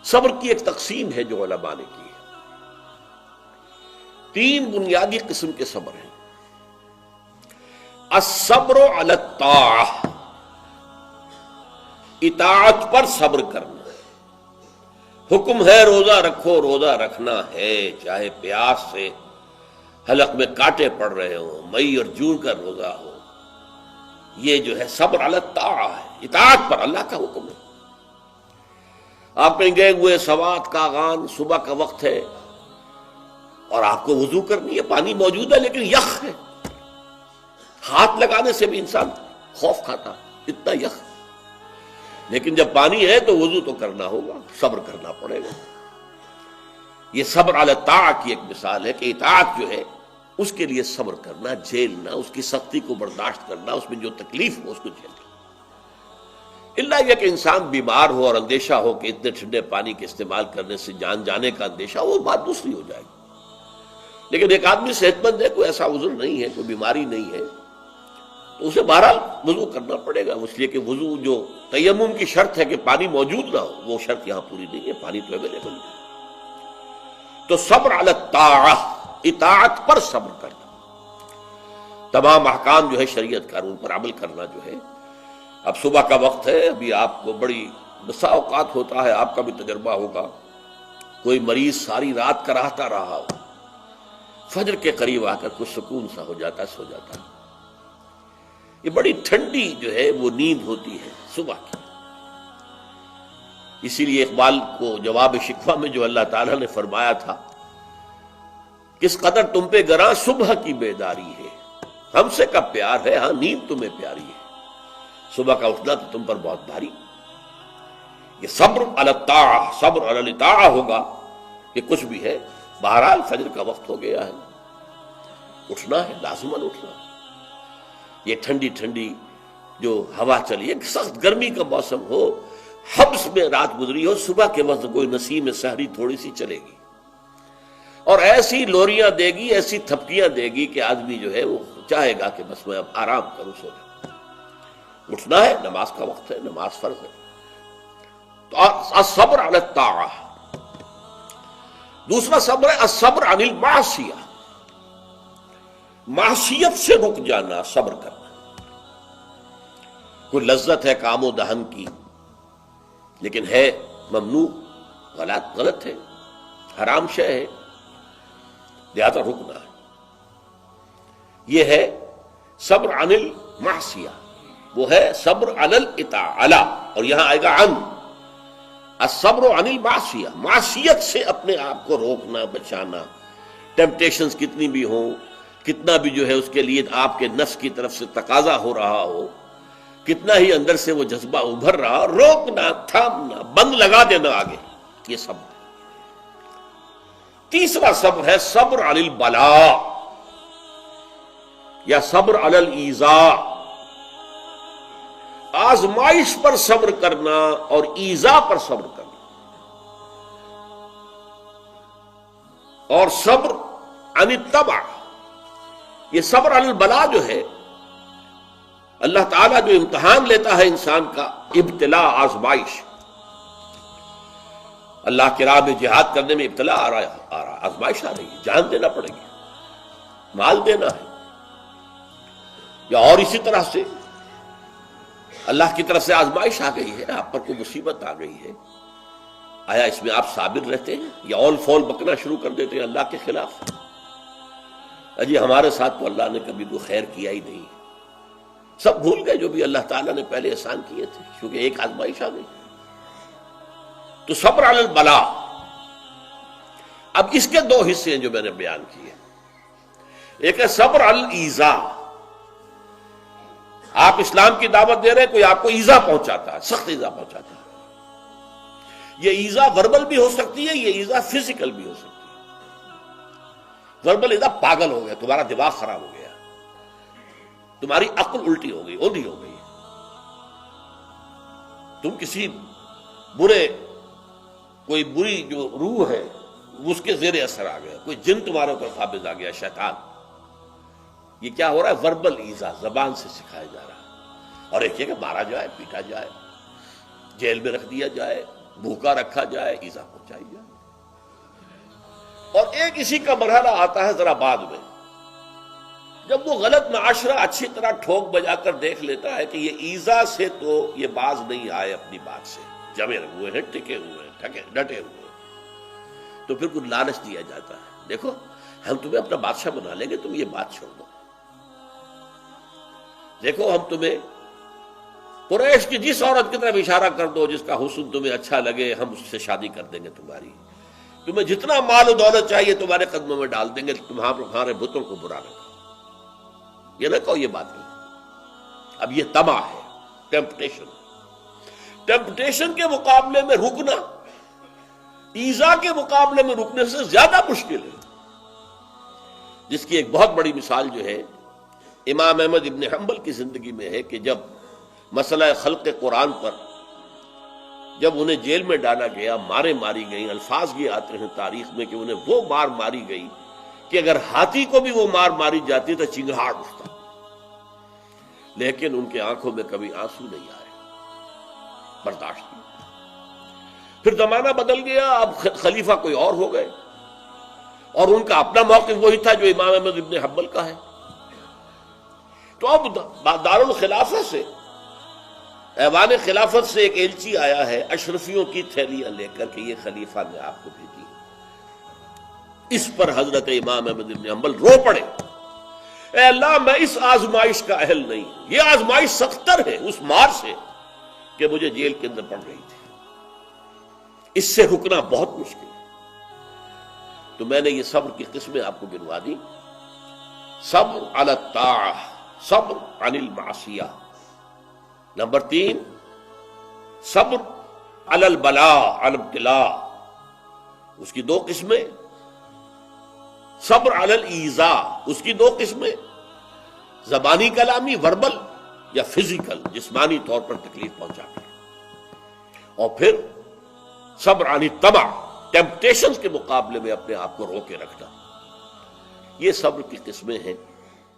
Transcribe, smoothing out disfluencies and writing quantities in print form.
صبر کی ایک تقسیم ہے جو علماء نے کی ہے. 3 بنیادی قسم کے صبر ہیں. الصبر علی الطاعہ، اطاعت پر صبر کرنا. حکم ہے روزہ رکھو، روزہ رکھنا ہے، چاہے پیاس سے حلق میں کانٹے پڑ رہے ہوں، مئی اور جون کا روزہ ہو. یہ جو ہے صبر علی الطاعہ ہے، اطاعت پر. اللہ کا حکم ہے. آپ کہیں گئے ہوئے سوات کا آغان، صبح کا وقت ہے اور آپ کو وضو کرنی ہے، پانی موجود ہے لیکن یخ ہے، ہاتھ لگانے سے بھی انسان خوف کھاتا، اتنا یخ. لیکن جب پانی ہے تو وضو تو کرنا ہوگا، صبر کرنا پڑے گا. یہ صبر علی الطاعہ کی ایک مثال ہے کہ اطاعت جو ہے اس کے لیے صبر کرنا، جھیلنا، اس کی سختی کو برداشت کرنا، اس میں جو تکلیف ہو اس کو جھیلنا. اللہ یہ کہ انسان بیمار ہو اور اندیشہ ہو کہ اتنے ٹھنڈے پانی کے استعمال کرنے سے جان جانے کا اندیشہ، وہ بات دوسری ہو جائے گی. لیکن ایک آدمی صحت مند ہے، کوئی ایسا عذر نہیں ہے، کوئی بیماری نہیں ہے، تو اسے بہرحال وضو کرنا پڑے گا. اس لیے کہ وضو جو تیمم کی شرط ہے کہ پانی موجود نہ ہو، وہ شرط یہاں پوری نہیں ہے، پانی تو اویلیبل ہے. تو صبر علی الطاعہ، اطاعت پر صبر کرنا. تمام احکام جو ہے شریعت کا ان پر عمل کرنا جو ہے. اب صبح کا وقت ہے، ابھی آپ کو بڑی بسا اوقات ہوتا ہے، آپ کا بھی تجربہ ہوگا، کوئی مریض ساری رات کراہتا رہا ہو، فجر کے قریب آ کر کچھ سکون سا ہو جاتا ہے، سو جاتا ہے. یہ بڑی ٹھنڈی جو ہے وہ نیند ہوتی ہے صبح کی. اسی لیے اقبال کو جواب شکوہ میں جو اللہ تعالیٰ نے فرمایا تھا، کس قدر تم پہ گراں صبح کی بیداری ہے، ہم سے کب پیار ہے، ہاں نیند تمہیں پیاری ہے، صبح کا اٹھنا تو تم پر بہت بھاری. یہ صبر علی الطاعہ، صبر علی الطاعہ ہوگا کہ کچھ بھی ہے، بہرحال فجر کا وقت ہو گیا ہے، اٹھنا ہے، لازماً اٹھنا ہے. یہ ٹھنڈی ٹھنڈی جو ہوا چلی، ایک سخت گرمی کا موسم ہو، حبس میں رات گزری ہو، صبح کے وقت کوئی نسیم سحری تھوڑی سی چلے گی اور ایسی لوریاں دے گی، ایسی تھپکیاں دے گی کہ آدمی جو ہے وہ چاہے گا کہ بس میں اب آرام کروں، سو جاؤں. اٹھنا ہے، نماز کا وقت ہے، نماز فرض ہے. تو الصبر علی الطاعہ. دوسرا صبر ہے الصبر عن المعصیہ، معصیت سے رک جانا، صبر کرنا. کوئی لذت ہے کام و دہن کی لیکن ہے ممنوع، غلط ہے، حرام شے ہے، لہذا رکنا ہے. یہ ہے صبر عن المعصیہ. وہ ہے صبر علی الاطاعہ، اور یہاں آئے گا عن. الصبر عن المعصیہ، معصیت سے اپنے آپ کو روکنا، بچانا. ٹیمپٹیشنز کتنی بھی ہوں، کتنا بھی جو ہے اس کے لیے آپ کے نفس کی طرف سے تقاضا ہو رہا ہو، کتنا ہی اندر سے وہ جذبہ ابھر رہا، روکنا، تھامنا، بند لگا دینا آگے. یہ صبر. تیسرا صبر ہے صبر علی البلاء یا صبر علی الایذاء، آزمائش پر صبر کرنا اور ایذا پر صبر کرنا. اور صبر عن التبع، یہ صبر علی البلاء جو ہے، اللہ تعالیٰ جو امتحان لیتا ہے انسان کا، ابتلاء، آزمائش. اللہ کی راہ میں جہاد کرنے میں ابتلاء آ رہا، آزمائش آ رہی ہے، جان دینا پڑے گی، مال دینا ہے. یا اور اسی طرح سے اللہ کی طرف سے آزمائش آ گئی ہے، آپ پر کوئی مصیبت آ گئی ہے، آیا اس میں آپ صابر رہتے ہیں یا اول فول بکنا شروع کر دیتے ہیں اللہ کے خلاف؟ اجی ہمارے ساتھ تو اللہ نے کبھی کوئی خیر کیا ہی نہیں، سب بھول گئے جو بھی اللہ تعالیٰ نے پہلے احسان کیے تھے، کیونکہ ایک آزمائش آ گئی. تو صبر علی البلاء. اب اس کے 2 حصے ہیں جو میں نے بیان کیے. ایک ہے صبر علی الایذاء، آپ اسلام کی دعوت دے رہے ہیں، کوئی آپ کو ایذا پہنچاتا ہے، سخت ایذا پہنچاتا ہے. یہ ایذا وربل بھی ہو سکتی ہے، یہ ایذا فزیکل بھی ہو سکتی ہے. وربل ایذا، پاگل ہو گیا، تمہارا دماغ خراب ہو گیا، تمہاری عقل الٹی ہو گئی، اوندھی ہو گئی، تم کسی کوئی بری جو روح ہے اس کے زیر اثر آ گیا، کوئی جن تمہارے اوپر قابض آ گیا، شیطان. یہ کیا ہو رہا ہے؟ وربل ایذا، زبان سے سکھایا جا رہا ہے. اور ایک یہ کہ مارا جائے، پیٹا جائے، جیل میں رکھ دیا جائے، بھوکا رکھا جائے، ایذا پہنچائی جائے۔ اور ایک اسی کا مرحلہ آتا ہے ذرا بعد میں، جب وہ غلط معاشرہ اچھی طرح ٹھوک بجا کر دیکھ لیتا ہے کہ یہ ایذا سے تو یہ باز نہیں آئے، اپنی بات سے جمے ہوئے ہیں، ٹکے ہوئے ہیں، ڈٹے ہوئے ہیں، تو پھر کچھ لالچ دیا جاتا ہے، دیکھو ہم تمہیں اپنا بادشاہ بنا لیں گے، تم یہ بات چھوڑ دو، دیکھو ہم تمہیں قریش کی جس عورت کی طرف اشارہ کر دو جس کا حسن تمہیں اچھا لگے، ہم اس سے شادی کر دیں گے تمہاری، تمہیں جتنا مال و دولت چاہیے تمہارے قدموں میں ڈال دیں گے، تمہارے بتوں کو برا رکھو۔ یہ نہ کہو یہ بات نہیں، اب یہ طمع ہے، ٹیمپٹیشن کے مقابلے میں رکنا ایذا کے مقابلے میں رکنے سے زیادہ مشکل ہے، جس کی ایک بہت بڑی مثال جو ہے امام احمد ابن حنبل کی زندگی میں ہے کہ جب مسئلہ خلق قرآن پر جب انہیں جیل میں ڈالا گیا، مارے ماری گئی، الفاظ یہ آتے ہیں تاریخ میں کہ انہیں وہ مار ماری گئی کہ اگر ہاتھی کو بھی وہ مار ماری جاتی تو چنگھاڑ اٹھتا، لیکن ان کے آنکھوں میں کبھی آنسو نہیں آئے، برداشت کی۔ پھر زمانہ بدل گیا، اب خلیفہ کوئی اور ہو گئے، اور ان کا اپنا موقف وہی تھا جو امام احمد ابن حنبل کا ہے، تو اب دارالخلافہ سے، ایوان خلافت سے ایک ایلچی آیا ہے اشرفیوں کی تھیلیاں لے کر کہ یہ خلیفہ نے آپ کو بھیجی۔ اس پر حضرت امام احمد بن حنبل رو پڑے، اے اللہ میں اس آزمائش کا اہل نہیں، یہ آزمائش سختر ہے اس مار سے کہ مجھے جیل کے اندر پڑ رہی تھی، اس سے رکنا بہت مشکل ہے۔ تو میں نے یہ صبر کی قسمیں آپ کو گنوا دی، صبر علی الطاعہ، صبر عن المعصیہ، نمبر 3 صبر علی البلاء، علی الابتلاء، اس کی 2 قسمیں، صبر علی الایذاء، اس کی 2 قسمیں، زبانی کلامی وربل یا فزیکل جسمانی طور پر تکلیف پہنچا کر، اور پھر صبر عن الطمع، ٹیمپٹیشنز کے مقابلے میں اپنے آپ کو روکے رکھنا، یہ صبر کی قسمیں ہیں۔